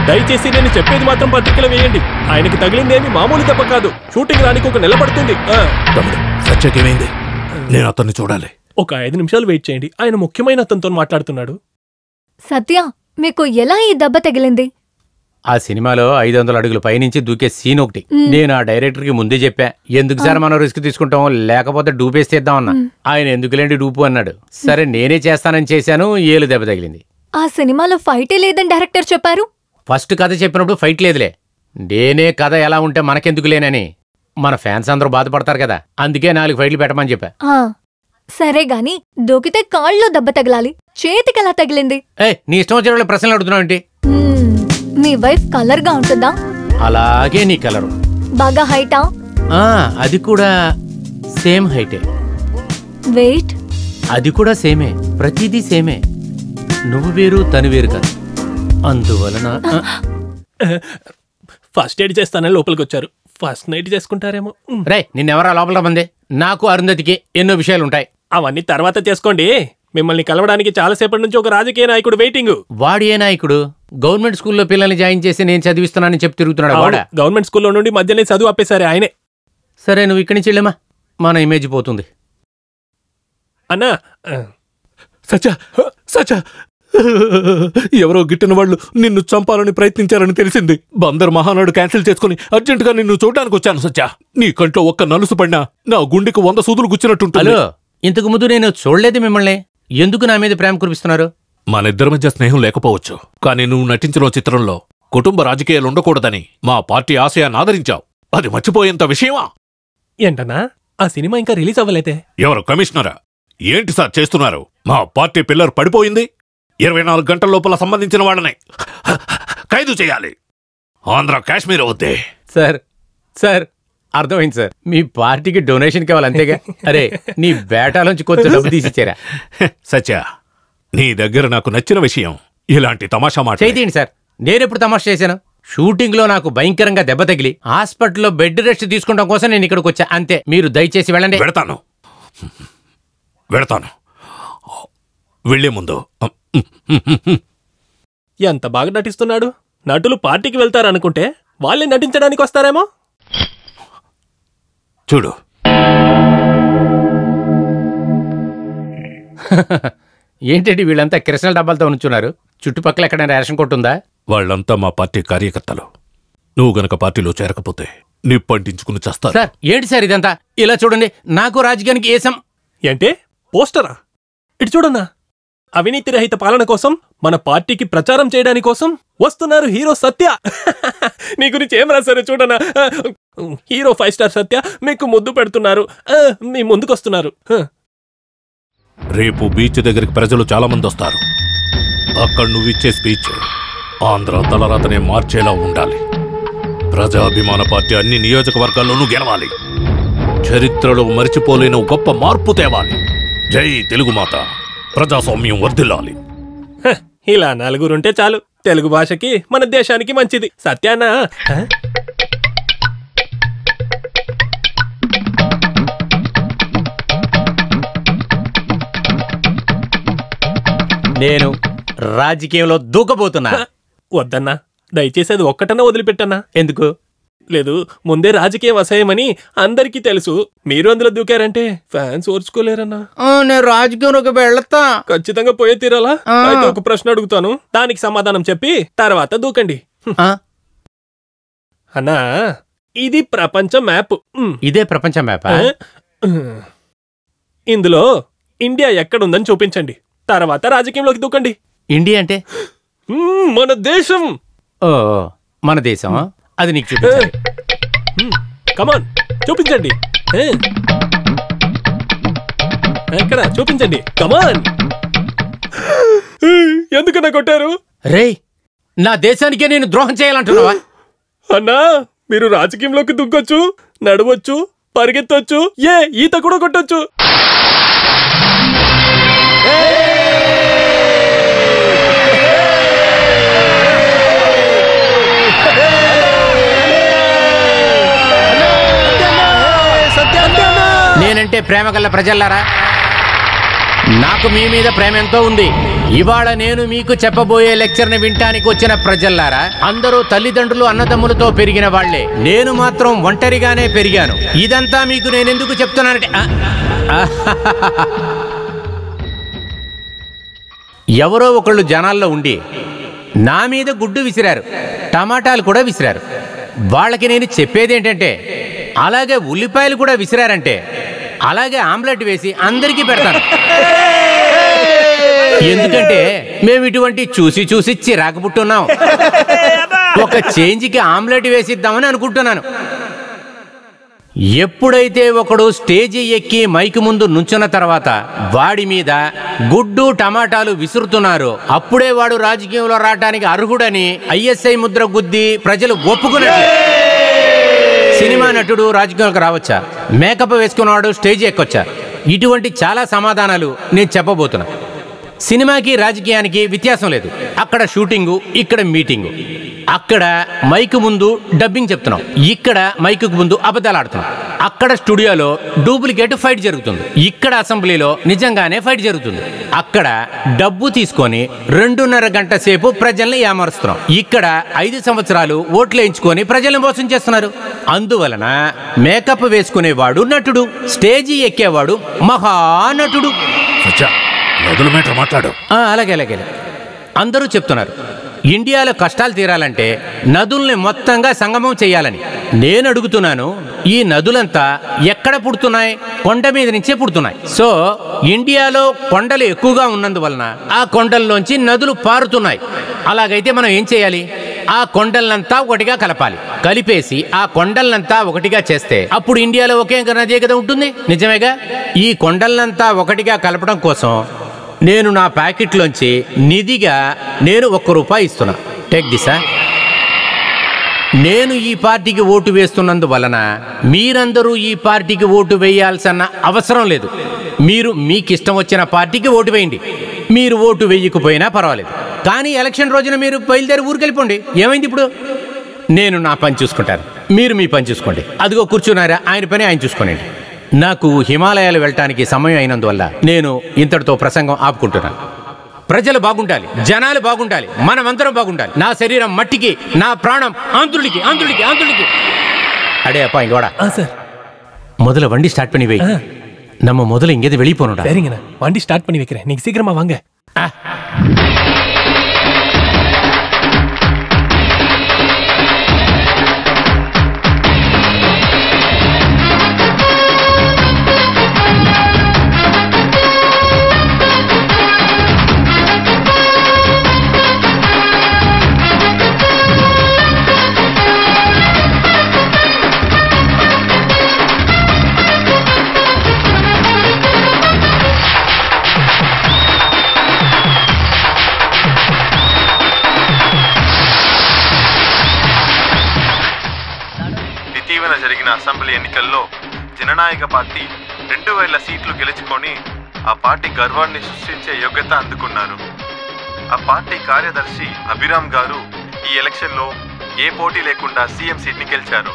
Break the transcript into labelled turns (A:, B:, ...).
A: దయచేసి నేను చెప్పేది మాత్రం పత్రికలు వేయండి. ఆయనకి తగిలిందేమి మామూలు దెబ్బ కాదు. షూటింగ్ రానికి 1 నెల పడుతుంది.
B: తమ్ముడు సత్యకేమైంది? నేను అతన్ని చూడాలి.
A: ఒక 5 నిమిషాలు వెయిట్ చేయండి. ఆయన ముఖ్యమైన అతనితో మాట్లాడుతున్నాడు.
C: సత్య, మీకు ఎలా ఈ దెబ్బ తగిలింది?
D: ఆ సినిమాలో 500 అడుగుల పైనుంచి దూకే సీన్ ఒకటి. నేను ఆ డైరెక్టర్ కి ముందే చెప్పా, ఎందుకు సార్ మనం రిస్క్ తీసుకుంటాం, లేకపోతే డూపేస్తేద్దాం అన్నా. ఆయన ఎందుకులేండి డూపు అన్నాడు. సరే నేనే చేస్తానని చేశాను, ఏలు దెబ్బ తగిలింది.
C: ఆ సినిమాలో ఫైటే లేదని డైరెక్టర్ చెప్పారు.
D: ఫస్ట్ కథ చెప్పినప్పుడు ఫైట్ లేదులే. నేనే కథ ఎలా ఉంటే మనకెందుకులేనని మన ఫ్యాన్స్ అందరూ బాధపడతారు కదా, అందుకే 4 ఫైట్లు పెట్టమని చెప్పా.
C: సరే గాని దూకితే కాళ్ళలో దెబ్బ తగలాలి, చేతికి ఎలా తగిలింది?
D: నీ ఇష్టం వచ్చిన ప్రశ్నలు అడుగుతున్నావు ఏంటి?
C: మీ వైఫ్ కలర్ గా ఉంటుందా?
D: అలాగే నీ కలరు.
C: బాగా హైటా?
D: అది కూడా సేమ్ హైటే.
C: వెయిట్?
D: అది కూడా సేమే. ప్రతిదీ సేమే. నువ్వు వేరు తను వేరు కాదు. అందువలన
A: ఫస్ట్ ఎయిడ్ చేస్తానని లోపలికి వచ్చారు. First night చేసుకుంటారేమో.
D: రే నిన్నెవరా లోపల మంది? నాకు అరుంధతికి ఎన్నో విషయాలుంటాయి.
A: అవన్నీ తర్వాత చేసుకోండి. మిమ్మల్ని కలవడానికి చాలాసేపటి నుంచి ఒక రాజకీయ నాయకుడు వెయిటింగ్.
D: వాడు ఏ నాయకుడు? గవర్నమెంట్ స్కూల్లో పిల్లల్ని జాయిన్ చేసి నేను చదివిస్తున్నానని చెప్పి తిరుగుతున్నాడు వాడా?
A: గవర్నమెంట్ స్కూల్లో నుండి మధ్యనే చదువు ఆపేశారే ఆయనే.
D: సరే నువ్వు ఇక్కడి నుంచి వెళ్ళమా, మన ఇమేజ్ పోతుంది.
A: అన్నా
B: సచ్చా సచ్చా, ఎవరో గిట్టిన వాళ్ళు నిన్ను చంపాలని ప్రయత్నించారని తెలిసింది. బందర్ మహానాడు క్యాన్సిల్ చేసుకుని అర్జెంటుగా నిన్ను చూడడానికి వచ్చాను సచ్చా. నీ కంట్లో ఒక్క నలుసు పడినా నా గుండెకు 100 సూదులు గుచ్చినట్టుంటుంది.
D: ఇంతకు ముందు నేను చూడలేదు మిమ్మల్ని. ఎందుకు నా మీద ప్రేమ కురిపిస్తున్నారు?
B: మన ఇద్దరి మధ్య స్నేహం లేకపోవచ్చు, కానీ నువ్వు నటించిన చిత్రంలో కుటుంబ రాజకీయాలు ఉండకూడదని మా పార్టీ ఆశయాన్ని ఆదరించావు. అది మర్చిపోయేంత విషయమా?
A: ఏంటన్నా ఆ సినిమా ఇంకా రిలీజ్ అవ్వలేదే?
B: ఎవరు కమిషనరా? ఏంటి సార్ చేస్తున్నారు? మా పార్టీ పిల్లర్ పడిపోయింది. 24 గంటల లోపల సంబంధించిన వాళ్ళని ఖైదు చేయాలి. ఆంధ్ర కాశ్మీర్ వద్దే.
D: సార్ సార్ అర్థమైంది సార్, మీ పార్టీకి డొనేషన్ కావాలి అంతేగా. అరే నీ బేటాలోంచి కొంచెం డబ్బు తీసిచ్చారా?
B: సత్య, నీ దగ్గర నాకు నచ్చిన విషయం ఇలాంటి తమాషా మాట.
D: చేయండి సార్. నేనెప్పుడు తమాషా చేశాను? షూటింగ్ లో నాకు భయంకరంగా దెబ్బ తగిలి హాస్పిటల్లో బెడ్ రెస్ట్ తీసుకుంటాం కోసం నేను ఇక్కడికి వచ్చా అంతే. మీరు దయచేసి వెళ్ళండి.
B: వెళతాను. వెళ్లే ముందు
A: ఎంత బాగా నటిస్తున్నాడు. నటులు పార్టీకి వెళ్తారనుకుంటే వాళ్ళే నటించడానికి వస్తారేమో.
B: చూడు
D: ఏంటండి వీళ్ళంతా కిరసన డబ్బాలతో ఉంచున్నారు? చుట్టుపక్కల ఎక్కడైనా రేషన్ కొట్టుందా?
B: వాళ్ళంతా మా పార్టీ కార్యకర్తలు. నువ్వు గనక పార్టీలో చేరకపోతే నిప్పంటించుకుని చేస్తారు.
D: సార్ ఏంటి సార్ ఇదంతా? ఇలా చూడండి, నాకు రాజకీయానికి ఏసం
A: ఏంటే పోస్టరా? ఇటు చూడన్నా, అవినీతి రహిత పాలన కోసం మన పార్టీకి ప్రచారం చేయడానికి కోసం వస్తున్నారు హీరో సత్య. నీ గురించి ఏం రాశారు చూడన్నా. హీరో 5 స్టార్ సత్య మీకు ముద్దు పెడుతున్నారు, మీ ముందుకొస్తున్నారు.
B: రేపు బీచ్ దగ్గరికి ప్రజలు చాలా మంది వస్తారు. అక్కడ నువ్విచ్చే స్పీచ్ ఆంధ్ర తలరాతనే మార్చేలా ఉండాలి. ప్రజాభిమాన పార్టీ అన్ని నియోజకవర్గాల్లోనూ గెలవాలి. చరిత్రలో మరిచిపోలేని గొప్ప మార్పు తేవాలి. జై తెలుగుమాత, ప్రజాస్వామ్యం వర్ధిల్లాలి.
A: ఇలా నలుగురుంటే చాలు. తెలుగు భాషకి మన దేశానికి మంచిది. సత్యానా
D: నేను రాజకీయంలో దూకబోతున్నా.
A: వద్దన్నా, దయచేసి అది ఒక్కటన్నా వదిలిపెట్టన్నా.
D: ఎందుకు?
A: లేదు, ముందే రాజకీయం అసహ్యమని అందరికీ తెలుసు. మీరు అందులో దూకారంటే ఫ్యాన్స్ ఓర్చుకోలేరన్నా.
D: నేను రాజకీయంలోకి వెళ్తా.
A: ఖచ్చితంగా పోయే తీరాలా? అయితే ఒక ప్రశ్న అడుగుతాను, దానికి సమాధానం చెప్పి తర్వాత దూకండి. అన్నా, ఇది ప్రపంచ మ్యాప్.
D: ఇదే ప్రపంచ మ్యాప్.
A: ఇందులో ఇండియా ఎక్కడుందని చూపించండి, తర్వాత రాజకీయంలోకి దూకండి.
D: ఇండియా అంటే
A: మన దేశం.
D: ఓ మన దేశం, అది నీకు చూపించాలి.
A: కమాన్ చూపించండి. ఎక్కడ చూపించండి, కమాన్. ఎందుకన్నా కొట్టారు?
D: రేయ్, నా దేశానికే నేను ద్రోహం చేయాలంటున్నావా?
A: అన్నా, మీరు రాజకీయంలోకి దుగ్గొచ్చు, నడవచ్చు, పరిగెత్తొచ్చు, ఈత కూడా కొట్టొచ్చు.
D: నేనంటే ప్రేమ గల్ల ప్రజల్లారా, నాకు మీ మీద ప్రేమ ఎంతో ఉంది. ఇవాళ నేను మీకు చెప్పబోయే లెక్చర్ని వినటానికి వచ్చిన ప్రజల్లారా, అందరూ తల్లిదండ్రులు అన్నదమ్ములతో పెరిగిన వాళ్లే. నేను మాత్రం ఒంటరిగానే పెరిగాను. ఇదంతా మీకు నేనెందుకు చెప్తున్నానంటే, ఎవరో ఒకళ్ళు జనాల్లో ఉండి నా మీద గుడ్డు విసిరారు, టమాటాలు కూడా విసిరారు. వాళ్ళకి నేను చెప్పేది ఏంటంటే, అలాగే ఉల్లిపాయలు కూడా విసిరారంటే అలాగే ఆమ్లెట్ వేసి అందరికీ పెడతాను. ఎందుకంటే మేము ఇటువంటి చూసి చూసి చిరాకు పుట్టున్నాం. ఒక చేంజ్కి ఆమ్లెట్ వేసిద్దామని అనుకుంటున్నాను. ఎప్పుడైతే ఒకడు స్టేజి ఎక్కి మైకు ముందు నుంచున్న తర్వాత వాడి మీద గుడ్డు టమాటాలు విసురుతున్నారో అప్పుడే వాడు రాజకీయంలో రావడానికి అర్హుడని ISI ముద్ర గుద్ది ప్రజలు ఒప్పుకున్నట్లే. సినిమా నటుడు రాజకీయాలకు రావచ్చా? మేకప్ వేసుకున్నవాడు స్టేజ్ ఎక్కొచ్చా? ఇటువంటి చాలా సమాధానాలు నేను చెప్పబోతున్నా. సినిమాకి రాజకీయానికి వ్యత్యాసం లేదు. అక్కడ షూటింగు, ఇక్కడ మీటింగు. అక్కడ మైకు ముందు డబ్బింగ్ చెప్తున్నాం, ఇక్కడ మైకు ముందు అబద్ధాలు ఆడుతున్నాం. అక్కడ స్టూడియోలో డూప్లికేట్ ఫైట్ జరుగుతుంది, ఇక్కడ అసెంబ్లీలో నిజంగానే ఫైట్ జరుగుతుంది. అక్కడ డబ్బు తీసుకొని 2.5 గంట సేపు ప్రజల్ని ఏమరుస్తున్నాం. ఇక్కడ 5 సంవత్సరాలు ఓట్లు వేయించుకొని ప్రజల్ని మోసం చేస్తున్నారు. అందువలన మేకప్ వేసుకునేవాడు నటుడు, స్టేజీ ఎక్కేవాడు మహానటుడు.
B: మాట్లాడు.
D: అలాగే అలాగే అందరూ చెప్తున్నారు ఇండియాలో కష్టాలు తీరాలంటే నదుల్ని మొత్తంగా సంగమం చేయాలని. నేను అడుగుతున్నాను, ఈ నదులంతా ఎక్కడ పుడుతున్నాయి? కొండ మీద నుంచే పుడుతున్నాయి. సో ఇండియాలో కొండలు ఎక్కువగా ఉన్నందువలన ఆ కొండల్లోంచి నదులు పారుతున్నాయి. అలాగైతే మనం ఏం చేయాలి? ఆ కొండలనంతా ఒకటిగా కలపాలి. కలిపేసి ఆ కొండలనంతా ఒకటిగా చేస్తే అప్పుడు ఇండియాలో ఒకే నదే కదా ఉంటుంది. నిజమేగా? ఈ కొండలనంతా ఒకటిగా కలపడం కోసం నేను నా ప్యాకెట్లోంచి నిధిగా నేను ₹1 ఇస్తున్నా. Take this. నేను ఈ పార్టీకి ఓటు వేస్తున్నందువలన మీరందరూ ఈ పార్టీకి ఓటు వేయాల్సిన అవసరం లేదు. మీరు మీకు ఇష్టం వచ్చిన పార్టీకి ఓటు వేయండి. మీరు ఓటు వేయకపోయినా పర్వాలేదు. కానీ ఎలక్షన్ రోజున మీరు బయలుదేరి ఊరికెళ్ళిపోండి. ఏమైంది ఇప్పుడు? నేను నా పని చూసుకుంటాను, మీరు మీ పని చూసుకోండి. అదిగో కూర్చున్నారా, ఆయన పని ఆయన చూసుకోండి. నాకు హిమాలయాలు వెళ్ళటానికి సమయం అయినందువల్ల నేను ఇంతటితో ప్రసంగం ఆపుకుంటున్నాను. ప్రజలు బాగుండాలి, జనాలు బాగుండాలి, మనమందరం బాగుండాలి. నా శరీరం మట్టికి, నా ప్రాణం ఆంధ్రుడికి ఆంధ్రుడికి ఆంధ్రుడికి. அடே அப்பா இங்க வாடா.
A: சார்
D: முதல்ல வண்டி ஸ்டார்ட் பண்ணி வை. நம்ம முதல்ல இங்கேருந்து வெளியே போகணும்டா.
A: சரிங்கண்ணா, வண்டி ஸ்டார்ட் பண்ணி வைக்கிறேன். நீங்க சீக்கிரமா வாங்க.
E: జరిగిన అసెంబ్లీ ఎన్నికల్లో జననాయక పార్టీ 2000 సీట్లు గెలుచుకొని ఆ పార్టీ గర్వాన్ని సృష్టించే యోగ్యత అందుకున్నారు. ఆ పార్టీ కార్యదర్శి అభిరామ్ గారు ఈ ఎలక్షన్లో ఏ పోటీ లేకుండా సీఎం సీట్ని గెలిచారు.